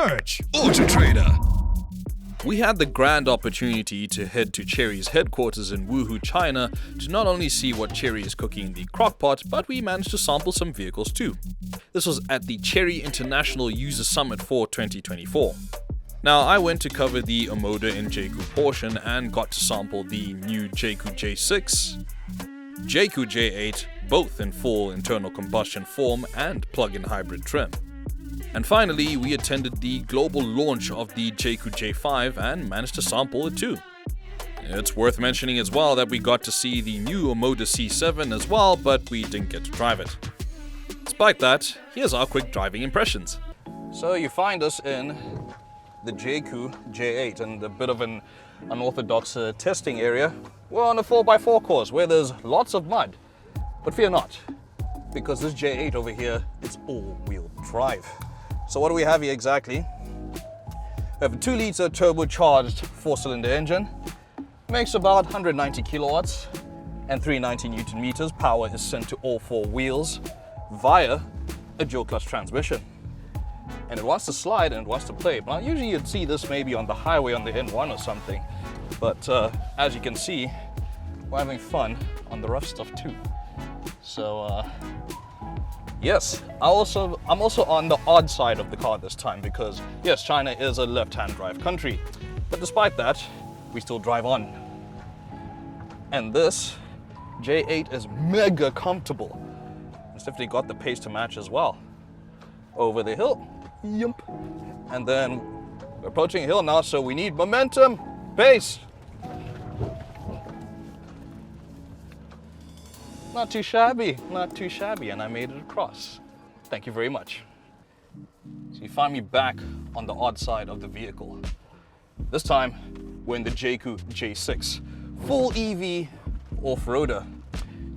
Search AutoTrader. We had the grand opportunity to head to Chery's headquarters in Wuhu, China to not only see what Chery is cooking in the crockpot, but we managed to sample some vehicles too. This was at the Chery International User Summit for 2024. Now, I went to cover the Omoda and Jaecoo portion and got to sample the new Jaecoo J6, Jaecoo J8, both in full internal combustion form and plug-in hybrid trim. And finally, we attended the global launch of the Jaecoo J5 and managed to sample it too. It's worth mentioning as well that we got to see the new Omoda C7 as well, but we didn't get to drive it. Despite that, here's our quick driving impressions. So you find us in the Jaecoo J8 and a bit of an unorthodox testing area. We're on a 4x4 course where there's lots of mud, but fear not, because this J8 over here is all-wheel drive. So what do we have here exactly? We have a 2-liter turbocharged 4-cylinder engine. Makes about 190 kilowatts and 390 Newton meters. Power is sent to all 4 wheels via a dual clutch transmission. And it wants to slide and it wants to play. Now usually you'd see this maybe on the highway on the N1 or something. But as you can see, we're having fun on the rough stuff too. So yes, I'm also on the odd side of the car this time because yes, China is a left-hand drive country, but despite that, we still drive on. And this J8 is mega comfortable. It's definitely got the pace to match as well. Over the hill, yump. And then we're approaching a hill now, so we need momentum, pace. Not too shabby, and I made it across. Thank you very much. So you find me back on the odd side of the vehicle. This time, we're in the Jaecoo J6, full EV off-roader.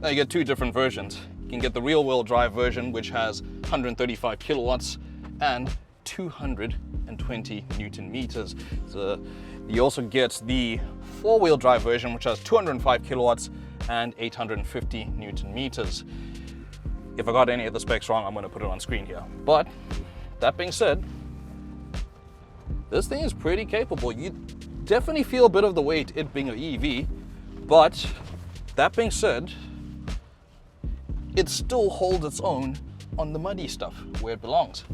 Now you get 2 different versions. You can get the rear-wheel drive version, which has 135 kilowatts and 220 Newton meters. So you also get the 4-wheel drive version, which has 205 kilowatts and 850 Newton meters. If I got any of the specs wrong, I'm going to put it on screen here. But that being said, this thing is pretty capable. You definitely feel a bit of the weight, it being an EV, but that being said, it still holds its own on the muddy stuff where it belongs.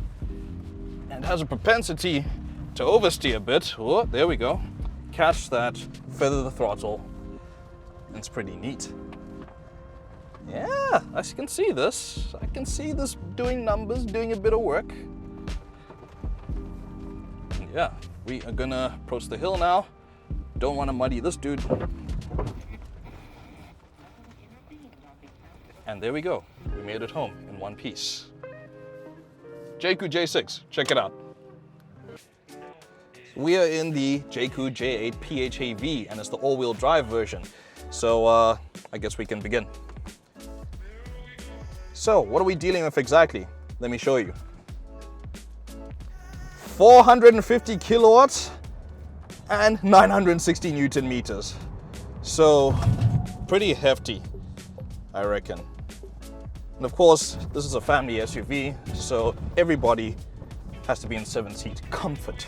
And has a propensity to oversteer a bit. Oh, there we go. Catch that, feather the throttle. It's pretty neat. Yeah, I can see this. I can see this doing numbers, doing a bit of work. Yeah, we are gonna approach the hill now. Don't want to muddy this dude. And there we go. We made it home in one piece. Jaecoo J6, check it out. We are in the Jaecoo J8 PHEV and it's the all-wheel drive version. So I guess we can begin. So what are we dealing with exactly? Let me show you. 450 kilowatts and 960 Newton meters. So pretty hefty, I reckon. And of course, this is a family SUV, so everybody has to be in 7-seat comfort,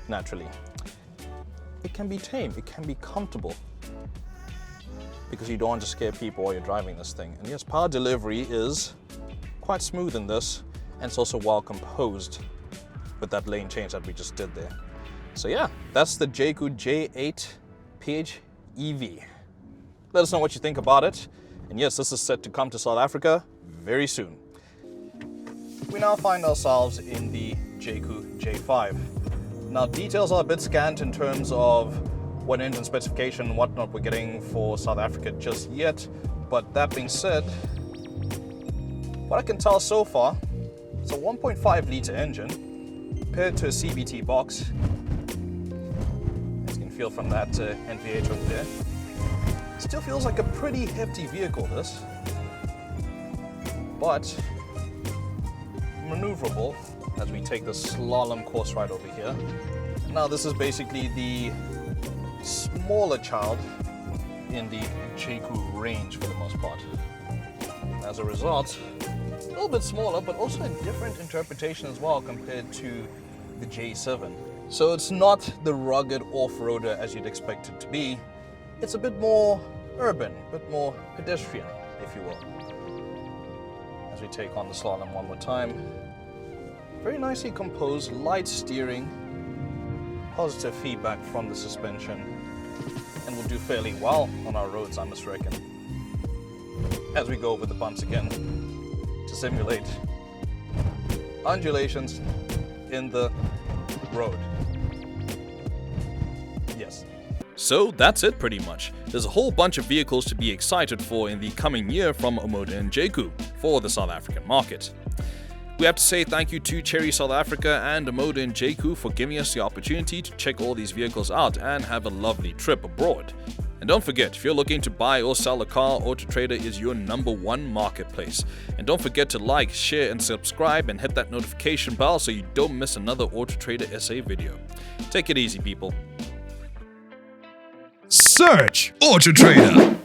naturally. It can be tame, it can be comfortable, because you don't want to scare people while you're driving this thing. And yes, power delivery is quite smooth in this, and it's also well composed with that lane change that we just did there. So yeah, that's the Jaecoo J8 PHEV. Let us know what you think about it. And yes, this is set to come to South Africa very soon. We now find ourselves in the Jaecoo J5. Now details are a bit scant in terms of what engine specification and whatnot we're getting for South Africa just yet. But that being said, what I can tell so far, it's a 1.5 liter engine paired to a CVT box. As you can feel from that NVH over there. Still feels like a pretty hefty vehicle, this. But maneuverable as we take the slalom course ride over here. Now this is basically the smaller child in the Jaecoo range for the most part. As a result, a little bit smaller, but also a different interpretation as well compared to the J7. So it's not the rugged off-roader as you'd expect it to be. It's a bit more urban, a bit more pedestrian, if you will. As we take on the slalom one more time. Very nicely composed, light steering, positive feedback from the suspension, and will do fairly well on our roads, I must reckon. As we go over the bumps again to simulate undulations in the road. Yes. So that's it pretty much. There's a whole bunch of vehicles to be excited for in the coming year from Omoda and Jaecoo for the South African market. We have to say thank you to Chery South Africa and Omoda and Jaecoo for giving us the opportunity to check all these vehicles out and have a lovely trip abroad. And don't forget, if you're looking to buy or sell a car, AutoTrader is your #1 marketplace. And don't forget to like, share and subscribe and hit that notification bell so you don't miss another AutoTrader SA video. Take it easy, people. Search AutoTrader.